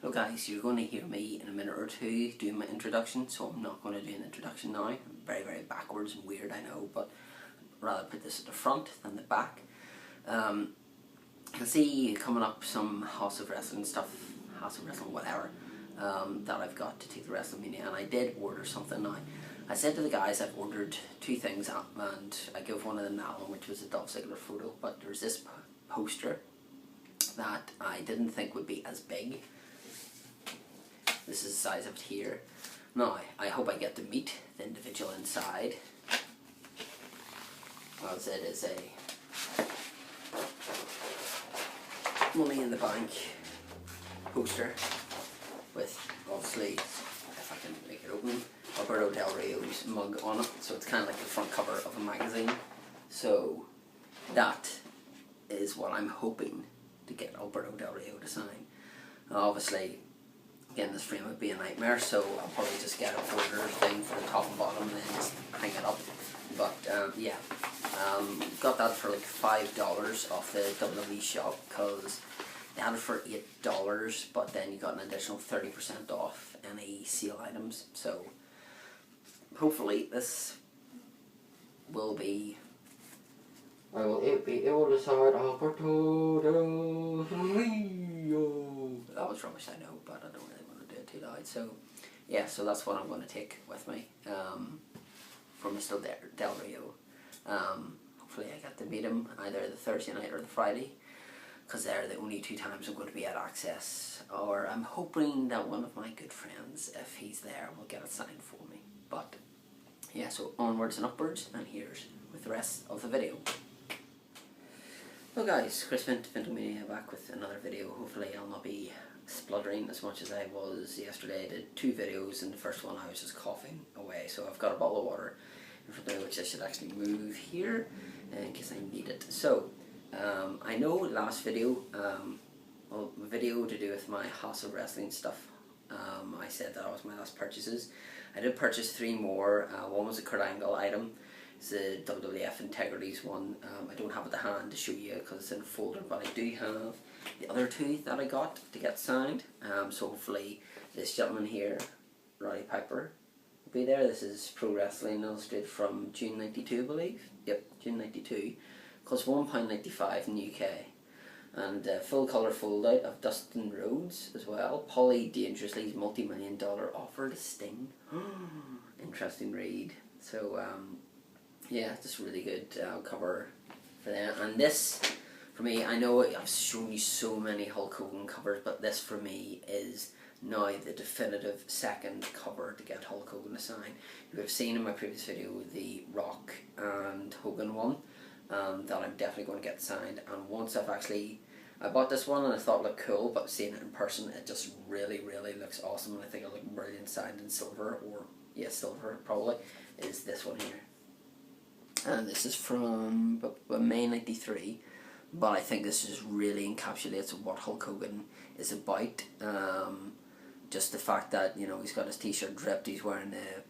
So guys, you're going to hear me in a minute or two doing my introduction, so I'm not going to do an introduction now. Very, very backwards and weird, I know, but I'd rather put this at the front than the back. You'll see coming up some House of Wrestling stuff, House of Wrestling whatever, that I've got to take the Wrestlemania, and I did order something now. I said to the guys I've ordered two things, and I gave one of them that one, which was a Dolph Ziggler photo, but there's this poster that I didn't think would be as big. This is the size of it here. Now, I hope I get to meet the individual inside, as it is a Money in the Bank poster with, obviously, if I can make it open, Alberto Del Rio's mug on it, so it's kind of like the front cover of a magazine. So that is what I'm hoping to get Alberto Del Rio to sign. Obviously, again, this frame would be a nightmare, so I'll probably just get a border thing for the top and bottom and then just hang it up. But yeah, got that for like $5 off the WWE shop, because they had it for $8, but then you got an additional 30% off any sale items. So hopefully this will be, I will be able to sign Alberto Del Rio. That was rubbish, I know, but I don't really want to do it too loud. So yeah, so that's what I'm going to take with me for Mr. Del Rio. Hopefully I get to meet him either the Thursday night or the Friday, because they're the only two times I'm going to be at Access. Or I'm hoping that one of my good friends, if he's there, will get it signed for me. But yeah, so onwards and upwards, and here's with the rest of the video. Well guys, Chris Wrestlemania back with another video. Hopefully I'll not be spluttering as much as I was yesterday. I did two videos, and the first one I was just coughing away. So I've got a bottle of water in front of me, which I should actually move here in case I need it. So I know last video, well, a video to do with my House of Wrestling stuff, I said that was my last purchases. I did purchase three more. One was a Kurt Angle item. It's the WWF Integrities one. I don't have it to hand to show you because it's in a folder, but I do have the other two that I got to get signed. So hopefully this gentleman here, Roddy Piper, will be there. This is Pro Wrestling Illustrated from June 92, I believe. Yep, June 92. Costs £1.95 in the UK. And full colour fold out of Dustin Rhodes as well. Paulie Dangerously's multi-million-dollar offer to Sting. Interesting read. So yeah, just really good cover for that. And this, for me, I know I've shown you so many Hulk Hogan covers, but this for me is now the definitive second cover to get Hulk Hogan to sign. You have seen in my previous video the Rock and Hogan one that I'm definitely going to get signed. And once I bought this one and I thought it looked cool, but seeing it in person, it just really, really looks awesome, and I think it'll look brilliant signed in silver, or yeah, silver probably, is this one here. And this is from May 93, but I think this just really encapsulates what Hulk Hogan is about. Just the fact that, you know, he's got his t-shirt dripped, he's wearing the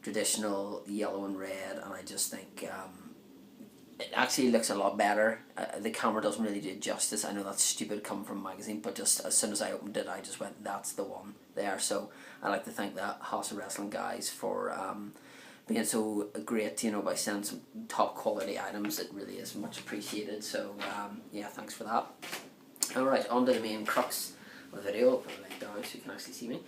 traditional yellow and red, and I just think it actually looks a lot better. The camera doesn't really do it justice. I know that's stupid coming from a magazine, but just as soon as I opened it, I just went, that's the one there. So I'd like to thank the House of Wrestling guys for being so great, you know, by sending some top quality items. It really is much appreciated. So yeah, thanks for that. Alright, on to the main crux of the video. I'll put it like down so you can actually see me.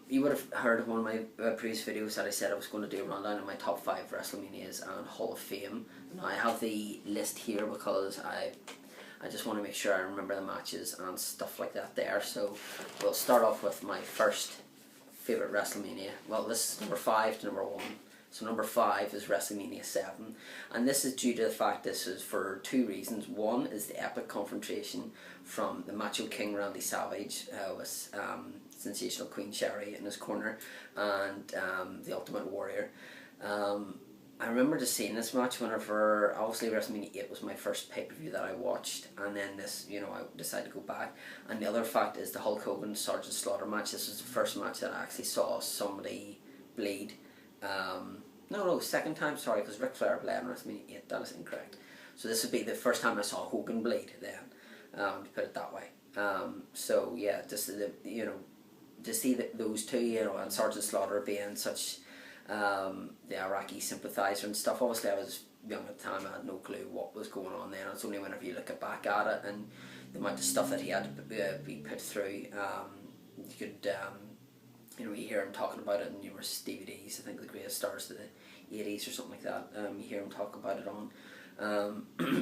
You would have heard of one of my previous videos that I said I was going to do a rundown of my top 5 Wrestlemanias and Hall of Fame. Now I have the list here because I just want to make sure I remember the matches and stuff like that there. So we'll start off with my first favourite Wrestlemania. Well, this is number 5 to number 1. So number 5 is Wrestlemania 7, and this is due to the fact this is for two reasons. One is the epic confrontation from the Macho King Randy Savage with sensational Queen Sherry in his corner, and the Ultimate Warrior. I remember just seeing this match whenever, obviously Wrestlemania 8 was my first pay-per-view that I watched, and then this, you know, I decided to go back. And the other fact is the Hulk Hogan Sergeant Slaughter match. This was the first match that I actually saw somebody bleed. No, second time, sorry, because Ric Flair bled in Wrestlemania 8, that is incorrect. So this would be the first time I saw Hogan bleed then, to put it that way. So yeah, just to see those two, and Sergeant Slaughter being such the Iraqi sympathiser and stuff. Obviously, I was young at the time. I had no clue what was going on then. It's only whenever you look back at it and the amount of stuff that he had to be put through. You could, you hear him talking about it in numerous DVDs. I think the greatest stars of the 80s or something like that. You hear him talk about it on.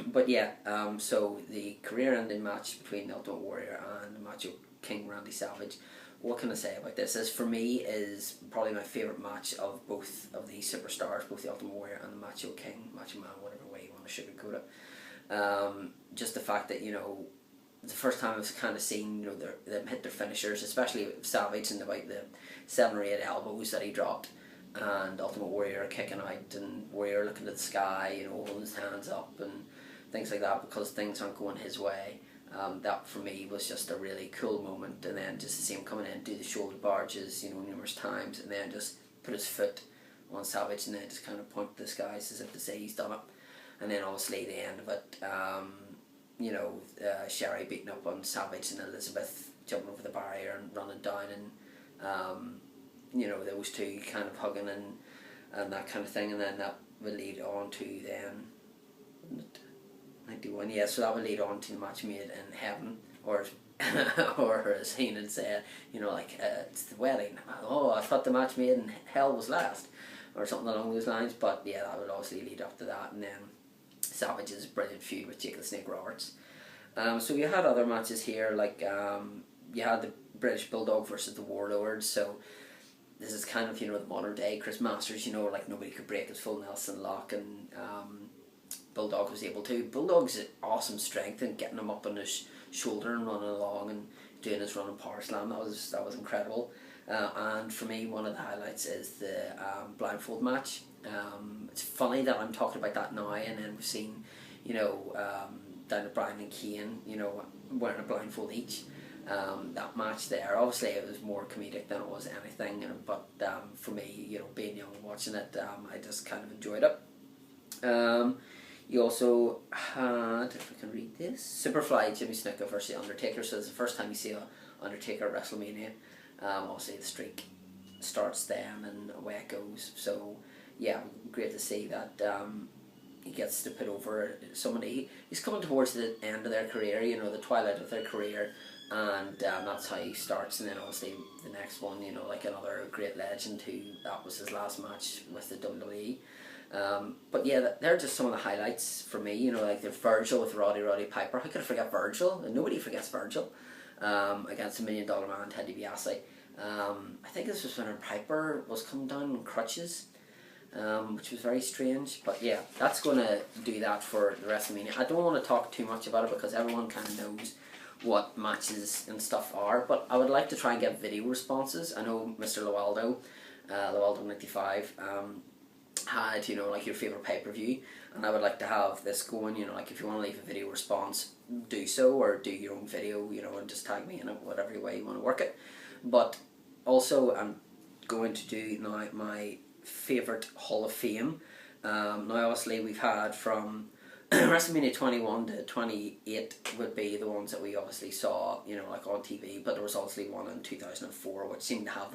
But yeah, so the career-ending match between the Ultimate Warrior and Macho King Randy Savage. What can I say about this? For me, is probably my favourite match of both of these superstars, both the Ultimate Warrior and the Macho King, Macho Man, whatever way you want to sugarcoat it. Just the fact that, the first time I've kind of seen, them hit their finishers, especially Savage and about the 7 or 8 elbows that he dropped, and Ultimate Warrior kicking out, and Warrior looking at the sky, holding his hands up and things like that because things aren't going his way. That for me was just a really cool moment, and then just to see him coming in, do the shoulder barges, numerous times, and then just put his foot on Savage, and then just kind of point to the skies as if to say he's done it. And then obviously the end of it, Sherry beating up on Savage and Elizabeth jumping over the barrier and running down, and those two kind of hugging and that kind of thing, and then that would lead on to then 91, yeah, so that would lead on to the match made in heaven, or or as Heenan said, it's the wedding. Oh, I thought the match made in hell was last, or something along those lines. But yeah, that would obviously lead up to that, and then Savage's brilliant feud with Jake the Snake Roberts. So you had other matches here, like you had the British Bulldog versus the Warlords. So this is kind of the modern day Chris Masters. Like nobody could break his full Nelson lock, and Bulldog was able to. Bulldog's awesome strength and getting him up on his shoulder and running along and doing his running power slam. That was incredible. And for me, one of the highlights is the blindfold match. It's funny that I'm talking about that now, and then we've seen, down at Bryan and Kane, wearing a blindfold each. That match there, obviously it was more comedic than it was anything, but for me, being young and watching it, I just kind of enjoyed it. You also had, if I can read this, Superfly Jimmy Snuka versus Undertaker. So it's the first time you see Undertaker at Wrestlemania. Obviously the streak starts then and away it goes. So yeah, great to see that he gets to put over somebody. He's coming towards the end of their career, the twilight of their career, and that's how he starts. And then obviously the next one, like another great legend who that was his last match with the WWE. But yeah, they're just some of the highlights for me. Like there's Virgil with Roddy Piper. How could I forget Virgil? And nobody forgets Virgil. Against the $1 Million Man Ted DiBiase. I think this was when Piper was coming down on crutches, which was very strange. But yeah, that's going to do that for the WrestleMania. I don't want to talk too much about it because everyone kind of knows what matches and stuff are. But I would like to try and get video responses. I know Mr. Lowaldo 95. Had like your favourite pay-per-view, and I would like to have this going, like if you want to leave a video response, do so, or do your own video, and just tag me in it, whatever way you want to work it. But also I'm going to do now my favourite Hall of Fame. Now obviously we've had from WrestleMania 21 to 28 would be the ones that we obviously saw, like on TV, but there was obviously one in 2004 which seemed to have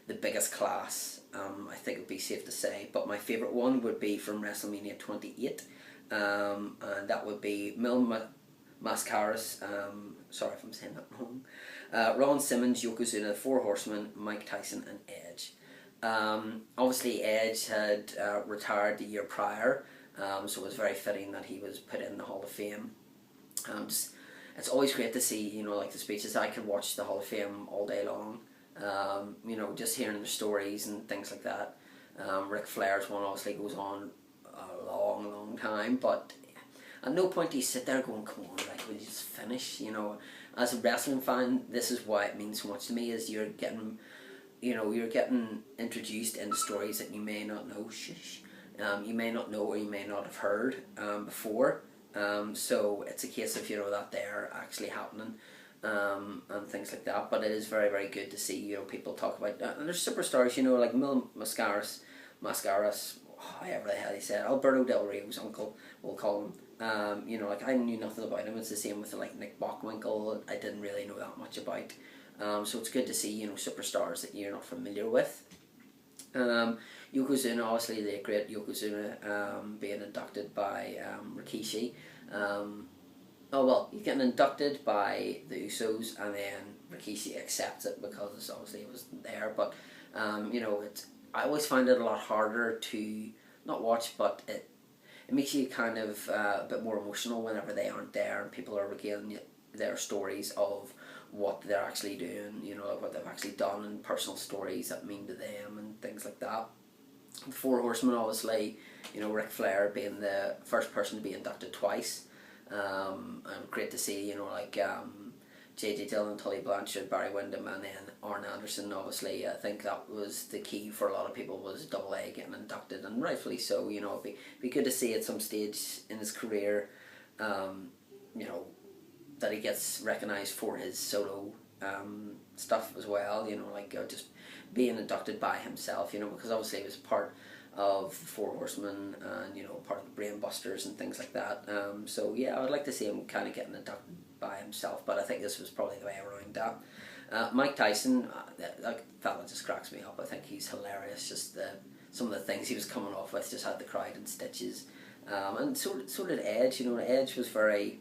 the biggest class, I think it would be safe to say. But my favourite one would be from WrestleMania 28, and that would be Mil Mascaras, sorry if I'm saying that wrong, Ron Simmons, Yokozuna, the Four Horsemen, Mike Tyson and Edge. Obviously Edge had retired the year prior, so it was very fitting that he was put in the Hall of Fame. It's always great to see, like the speeches. I could watch the Hall of Fame all day long. Just hearing their stories and things like that. Ric Flair's one obviously goes on a long time, but at no point do you sit there going, come on, like, will you just finish? As a wrestling fan, this is why it means so much to me, is you're getting introduced into stories that you may not know, you may not know or you may not have heard before. So it's a case of, that they're actually happening. And things like that, but it is very, very good to see, people talk about that. And there's superstars, like Mil Mascaras, however the hell he said, Alberto Del Rio's uncle, we'll call him, You know, like I knew nothing about him. It's the same with like Nick Bockwinkel. I didn't really know that much about. So it's good to see, you know, superstars that you're not familiar with. Yokozuna, obviously the great Yokozuna, being inducted by Rikishi. Oh well, he's getting inducted by the Usos, and then Rikishi accepts it because obviously it was there. But you know, I always find it a lot harder to not watch, but it makes you kind of a bit more emotional whenever they aren't there and people are regaling their stories of what they're actually doing, you know, like what they've actually done, and personal stories that mean to them and things like that. The Four Horsemen, obviously, you know, Ric Flair being the first person to be inducted twice. And great to see, you know, like J.J. Dillon, Tully Blanchard, Barry Windham, and then Arn Anderson. Obviously, I think that was the key for a lot of people, was Double A getting inducted, and rightfully so. You know, it'd be good to see at some stage in his career, you know, that he gets recognised for his solo stuff as well. You know, like just being inducted by himself. You know, because obviously he was part of the Four Horsemen and, you know, part of the Brain Busters and things like that. So yeah, I'd like to see him kind of getting inducted by himself, but I think this was probably the way around that. Mike Tyson, that fella just cracks me up. I think he's hilarious. Just some of the things he was coming off with just had the crowd in stitches. And so did Edge. You know, Edge was very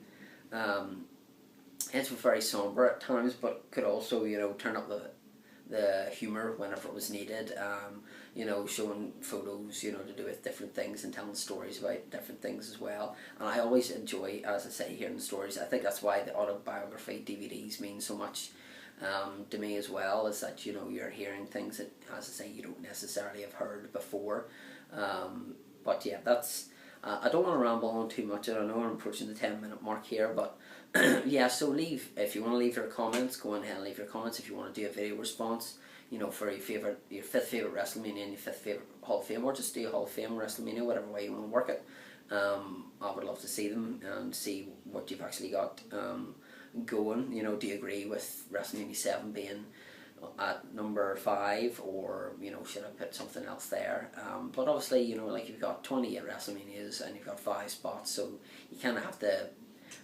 somber at times, but could also, you know, turn up the humour whenever it was needed. You know, showing photos, you know, to do with different things and telling stories about different things as well. And I always enjoy, as I say, hearing the stories. I think that's why the autobiography DVDs mean so much to me as well, is that, you know, you're hearing things that, as I say, you don't necessarily have heard before. But yeah, that's... I don't want to ramble on too much. I don't know, I'm approaching the 10-minute mark here, but yeah, so if you want to leave your comments, go on ahead and leave your comments. If you want to do a video response, you know, for your fifth favourite WrestleMania and your fifth favourite Hall of Fame, or just do a Hall of Fame WrestleMania, whatever way you want to work it. I would love to see them and see what you've actually got going. You know, do you agree with WrestleMania 7 being at number 5, or, you know, should I put something else there? But obviously, you know, like, you've got 28 WrestleManias and you've got 5 spots, so you kind of have to,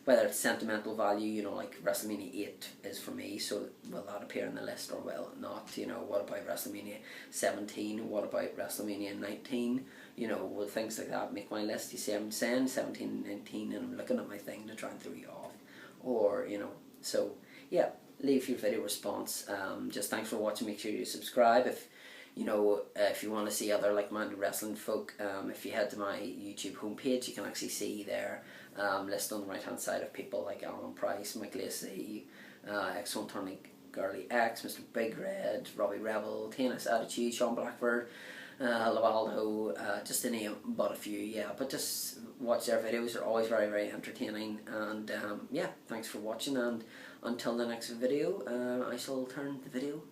whether it's sentimental value, you know, like WrestleMania 8 is for me, so will that appear on the list or will it not? You know, what about WrestleMania 17? What about WrestleMania 19? You know, will things like that make my list? You see, I'm saying 17 and 19 and I'm looking at my thing to try and throw you off. Or, you know, so yeah, leave your video response. Just thanks for watching. Make sure you subscribe. If you know, if you want to see other like-minded wrestling folk, if you head to my YouTube homepage, you can actually see there list on the right hand side of people like Alan Price, Mike Lacey, X1 Tony Gurley X, Mr. Big Red, Robbie Rebel, TNS Attitude, Sean Blackford, Lavaldo, just to name but a few. Yeah, but just watch their videos. They're always very, very entertaining. And yeah, thanks for watching, and until the next video, I shall turn the video